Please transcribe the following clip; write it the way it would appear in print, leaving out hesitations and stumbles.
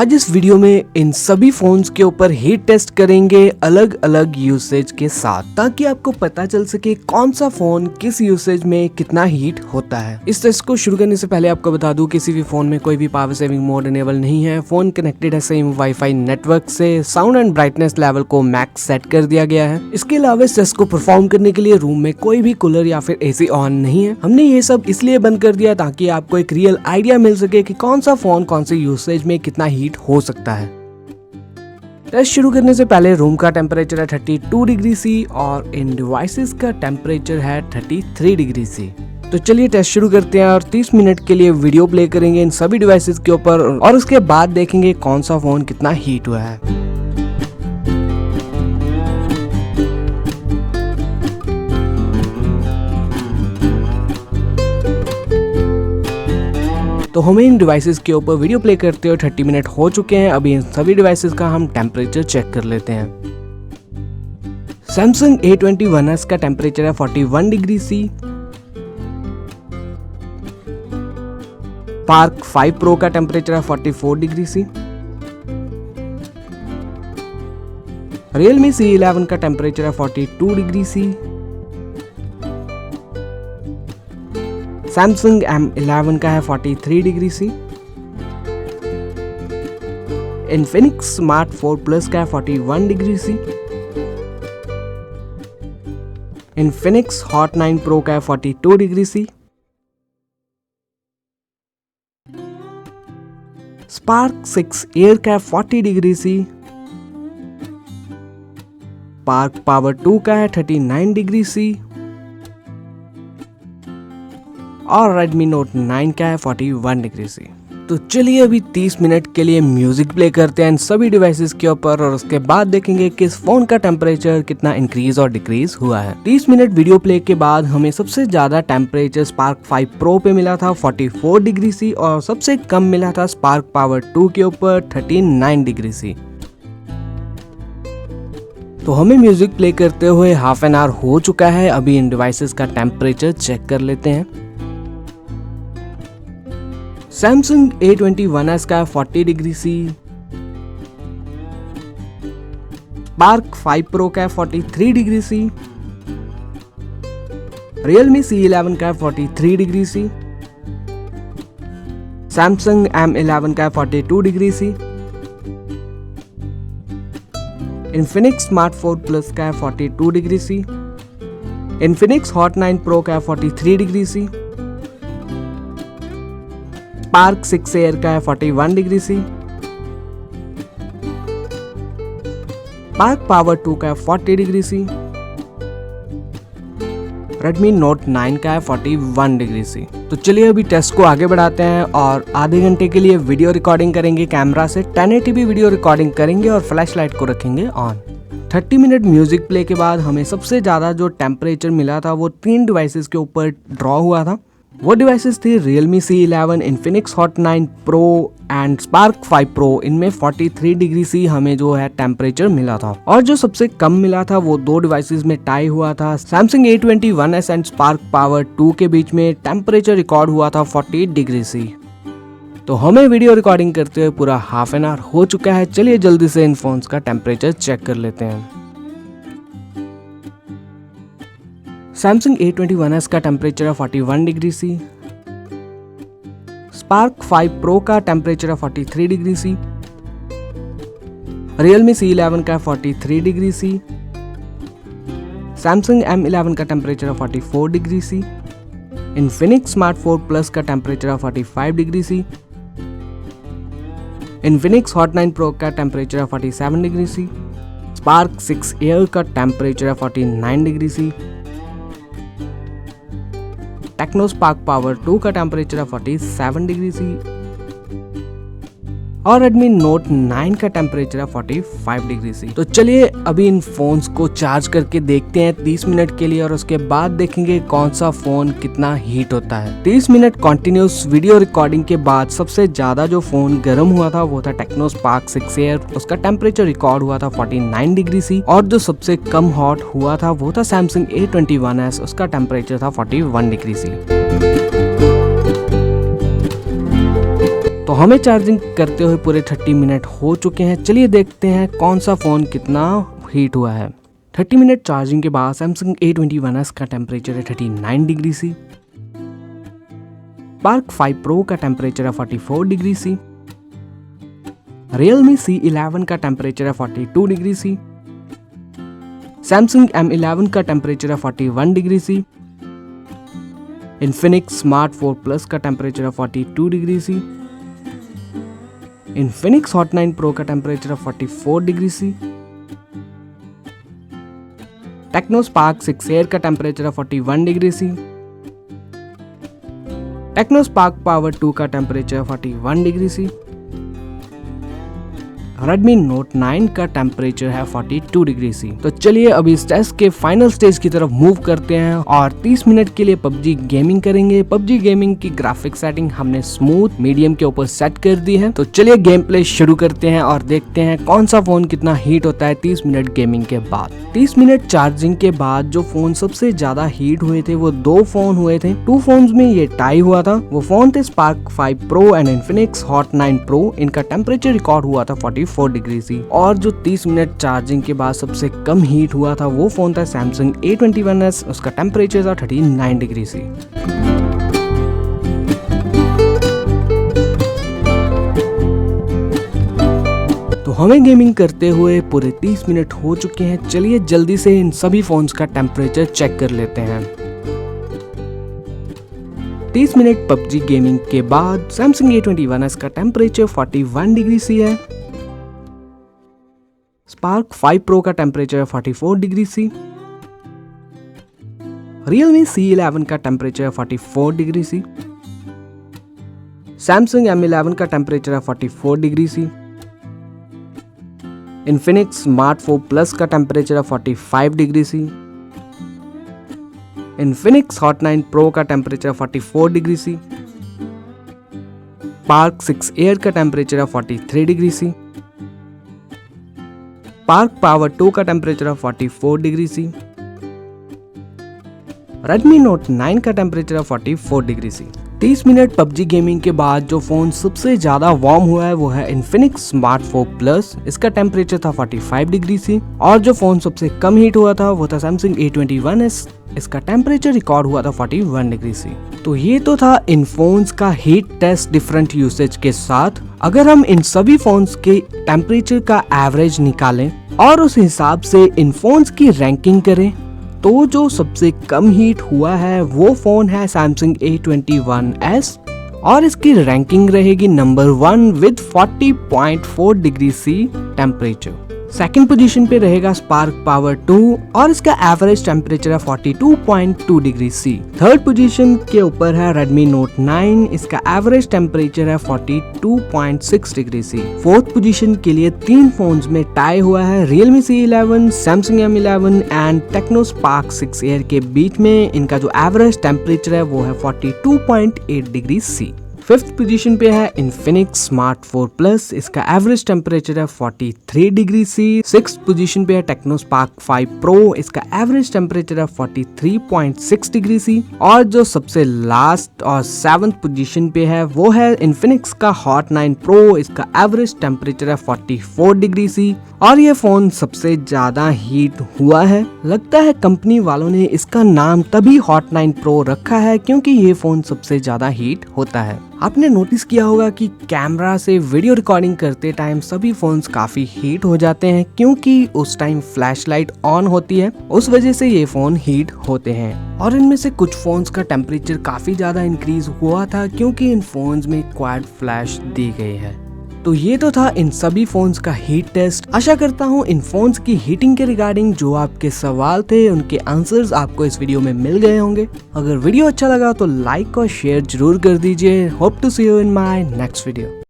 आज इस वीडियो में इन सभी फोन्स के ऊपर हीट टेस्ट करेंगे अलग अलग यूसेज के साथ, ताकि आपको पता चल सके कौन सा फोन किस यूसेज में कितना हीट होता है। इस टेस्ट को शुरू करने से पहले आपको बता दूं, किसी भी फोन में कोई भी पावर सेविंग मोड इनेबल नहीं है। फोन कनेक्टेड है सेम वाईफाई नेटवर्क से। साउंड एंड ब्राइटनेस लेवल को मैक्स सेट कर दिया गया है। इसके अलावा इस टेस्ट को परफॉर्म करने के लिए रूम में कोई भी कूलर या फिर एसी ऑन नहीं है। हमने ये सब इसलिए बंद कर दिया ताकि आपको एक रियल आइडिया मिल सके कि कौन सा फोन कौन से यूसेज में कितना हीट हो सकता है। टेस्ट शुरू करने से पहले रूम का टेम्परेचर है 32 डिग्री सी और इन डिवाइसेस का टेम्परेचर है 33 डिग्री सी। तो चलिए टेस्ट शुरू करते हैं और 30 मिनट के लिए वीडियो प्ले करेंगे इन सभी डिवाइसेस के ऊपर और उसके बाद देखेंगे कौन सा फोन कितना हीट हुआ है। तो हमें इन डिवाइसेस के ऊपर वीडियो प्ले करते हुए 30 मिनट हो चुके हैं। अभी इन सभी डिवाइसेस का हम टेम्परेचर चेक कर लेते हैं। सैमसंग A21s का टेम्परेचर है 41 डिग्री सी। स्पार्क 5 प्रो का टेम्परेचर है 44 डिग्री सी। रियलमी C11 का टेम्परेचर है 42 डिग्री सी। सैमसंग M11 का है 43 degree C. Infinix Smart 4 Plus का है 41 degree C. Infinix Hot 9 Pro का है 42 डिग्री सी। स्पार्क 6 एयर का है 40 डिग्री सी। स्पार्क पावर 2 का है 39 डिग्री सी और Redmi Note 9 का है 41 डिग्री सी। तो चलिए अभी 30 मिनट के लिए म्यूजिक प्ले करते हैं इन सभी डिवाइसेस के ऊपर और उसके बाद देखेंगे कि इस फोन का टेम्परेचर कितना इंक्रीज और डिक्रीज हुआ है। 30 मिनट वीडियो प्ले के बाद हमें सबसे ज्यादा टेम्परेचर स्पार्क 5 प्रो पे मिला था 44 डिग्री सी और सबसे कम मिला था स्पार्क पावर 2 के ऊपर 39 डिग्री सी। तो हमें म्यूजिक प्ले करते हुए हाफ एन आवर हो चुका है। अभी इन डिवाइसेस का टेम्परेचर चेक कर लेते हैं। सैमसंग A21s का 40 डिग्री सी। स्पार्क 5 प्रो का 43 डिग्री सी। रियलमी C11 का 43 डिग्री सी। सैमसंग M11 का 42 degree C. Infinix Smart 4 Plus का 42 degree C. Infinix Hot 9 Pro का 43 डिग्री सी। स्पार्क 6 एयर का है 41 डिग्री सी। स्पार्क पावर 2 का है 40 डिग्री सी। Redmi Note 9 का है 41 डिग्री सी। तो चलिए अभी टेस्ट को आगे बढ़ाते हैं और आधे घंटे के लिए वीडियो रिकॉर्डिंग करेंगे कैमरा से। 1080p वीडियो रिकॉर्डिंग करेंगे और फ्लैश लाइट को रखेंगे ऑन। 30 मिनट म्यूजिक प्ले के बाद हमें सबसे ज्यादा जो टेम्परेचर मिला था वो 3 डिवाइसेस के ऊपर ड्रॉ हुआ था। वो डिवाइसेस थी Realme C11, Infinix Hot 9 Pro and Spark 5 Pro। इनमें 43 डिग्री सी हमें जो है टेम्परेचर मिला था और जो सबसे कम मिला था वो 2 डिवाइसेस में टाई हुआ था। Samsung A21s and Spark Power 2 के बीच में टेम्परेचर रिकॉर्ड हुआ था 48 डिग्री सी। तो हमें वीडियो रिकॉर्डिंग करते हुए पूरा हाफ एन आवर हो चुका है। चलिए जल्दी से इन फोन्स का टेम्परेचर चेक कर लेते हैं। सैमसंग A21s का टेम्परेचर है 41 डिग्री सी। स्पार्क 5 प्रो का टेम्परेचर है 43 डिग्री सी। Realme C11 का 43 डिग्री सी। सैमसंग M11 का टेम्परेचर है 44 degree C. Infinix Smart 4 Plus का टेम्परेचर है 45 degree C. Infinix Hot 9 Pro का टेम्परेचर है 47 डिग्री सी। स्पार्क 6 एयर का टेम्परेचर है 49 degree C. Tecno Spark Power 2 का टेम्परेचर है 47 डिग्री सी और Redmi Note 9 का टेम्परेचर है 45 डिग्री सी। तो चलिए अभी इन फोन्स को चार्ज करके देखते हैं 30 मिनट के लिए और उसके बाद देखेंगे कौन सा फोन कितना हीट होता है। 30 मिनट कंटिन्यूस वीडियो रिकॉर्डिंग के बाद सबसे ज्यादा जो फोन गर्म हुआ था वो था टेक्नो स्पार्क 6 एयर। उसका टेम्परेचर रिकॉर्ड हुआ था 49 डिग्री सी और जो सबसे कम हॉट हुआ था वो था Samsung A21s। उसका टेम्परेचर था 41 डिग्री सी। तो तो हमें चार्जिंग करते हुए पूरे 30 मिनट हो चुके हैं। चलिए देखते हैं कौन सा फ़ोन कितना हीट हुआ है। 30 मिनट चार्जिंग के बाद सैमसंग A21s का टेम्परेचर है 39 डिग्री सी। स्पार्क 5 प्रो का टेम्परेचर है 44 डिग्री सी। Realme C11 का टेम्परेचर है 42 डिग्री सी। सैमसंग M11 का टेम्परेचर है 41 degree C. Infinix Smart 4 Plus का टेम्परेचर है 42 degree C. Infinix Hot 9 Pro का टेम्परेचर है 44 degree C. Tecno Spark 6 Air का टेम्परेचर है 41 degree C. Tecno Spark Power 2 का टेम्परेचर है 41 डिग्री सी। Redmi Note 9 का टेम्परेचर है 42 डिग्री सी। तो चलिए अभी इस टेस्ट के फाइनल स्टेज की तरफ मूव करते हैं और 30 मिनट के लिए PUBG गेमिंग करेंगे। PUBG गेमिंग की ग्राफिक सेटिंग हमने स्मूथ मीडियम के ऊपर सेट कर दी है। तो चलिए गेम प्ले शुरू करते हैं और देखते हैं कौन सा फोन कितना हीट होता है 30 मिनट गेमिंग के बाद। 30 मिनट चार्जिंग के बाद जो फोन सबसे ज्यादा हीट हुए थे वो 2 फोन हुए थे। 2 फोन्स में ये टाई हुआ था। वो फोन थे spark 5 pro and Infinix Hot 9 pro. इनका टेम्परेचर रिकॉर्ड हुआ था 44 डिग्री सी। और जो 30 मिनट चार्जिंग के बाद सबसे कम हीट हुआ था वो फोन था सैमसंग A21s। उसका टेम्परेचर था 39 डिग्री सी। तो हमें गेमिंग करते हुए पूरे 30 मिनट हो चुके हैं। चलिए जल्दी से इन सभी फोन्स का टेम्परेचर चेक कर लेते हैं। 30 मिनट PUBG गेमिंग के बाद सैमसंग A21s का टेम्परेचर 41 डिग्री सी है। स्पार्क 5 प्रो का टेम्परेचर है 44 डिग्री सी। Realme C11 का टेम्परेचर है 44 डिग्री सी। सैमसंग M11 का टेम्परेचर है 44 degree C. Infinix Smart 4 Plus का टेम्परेचर है 45 degree C. Infinix Hot 9 Pro का टेम्परेचर है 44 डिग्री सी। Spark 6 Air का टेम्परेचर है 43 डिग्री सी। Spark Power 2 का टेम्परेचर है 44 डिग्री सी। Redmi Note 9 का टेम्परेचर है 44 degree C. 30 minute PUBG gaming के बाद जो फोन सबसे ज्यादा वार्म हुआ है वो है Infinix Smart 4 Plus। इसका टेम्परेचर था 45 डिग्री सी। और जो फोन सबसे कम हीट हुआ था वो था Samsung A21s। इसका टेम्परेचर रिकॉर्ड हुआ था 41 डिग्री सी। तो ये तो था इन फोन्स का हीट टेस्ट डिफरेंट यूसेज के साथ। अगर हम इन सभी फोन्स के टेम्परेचर का एवरेज निकालें और उस हिसाब से इन फोन्स की रैंकिंग करें तो जो सबसे कम हीट हुआ है वो फोन है Samsung A21s और इसकी रैंकिंग रहेगी number 1 with 40.4 degree C temperature. Second position पे रहेगा स्पार्क पावर 2 और इसका एवरेज टेम्परेचर है 42.2 डिग्री सी। थर्ड पोजीशन के ऊपर है Redmi Note 9। इसका एवरेज टेम्परेचर है 42.6 डिग्री सी। फोर्थ पोजीशन के लिए 3 फोन्स में टाई हुआ है Realme C11, Samsung M11 and techno Spark 6 air के बीच में। इनका जो एवरेज टेम्परेचर है वो है 42.8 डिग्री सी। फिफ्थ पोजीशन पे है Infinix Smart 4 Plus। इसका एवरेज टेम्परेचर है 43 डिग्री सी। सिक्स्थ पोजीशन पे है टेक्नो स्पार्क 5 Pro। इसका एवरेज टेम्परेचर है 43.6 डिग्री सी। और जो सबसे लास्ट और सेवंथ पोजीशन पे है वो है Infinix का Hot 9 Pro। इसका एवरेज टेम्परेचर है 44 डिग्री सी। और ये फोन सबसे ज्यादा हीट हुआ है। लगता है कंपनी वालों ने इसका नाम तभी Hot 9 Pro रखा है क्योंकि ये फोन सबसे ज्यादा हीट होता है। आपने नोटिस किया होगा कि कैमरा से वीडियो रिकॉर्डिंग करते टाइम सभी फोन्स काफी हीट हो जाते हैं क्योंकि उस टाइम फ्लैशलाइट ऑन होती है, उस वजह से ये फोन हीट होते हैं। और इनमें से कुछ फोन्स का टेम्परेचर काफी ज्यादा इंक्रीज हुआ था क्योंकि इन फोन्स में क्वाड फ्लैश दी गई है। तो ये तो था इन सभी फोन्स का हीट टेस्ट। आशा करता हूँ इन फोन्स की हीटिंग के रिगार्डिंग जो आपके सवाल थे उनके आंसर्स आपको इस वीडियो में मिल गए होंगे। अगर वीडियो अच्छा लगा तो लाइक और शेयर जरूर कर दीजिए। Hope to see you in my next video.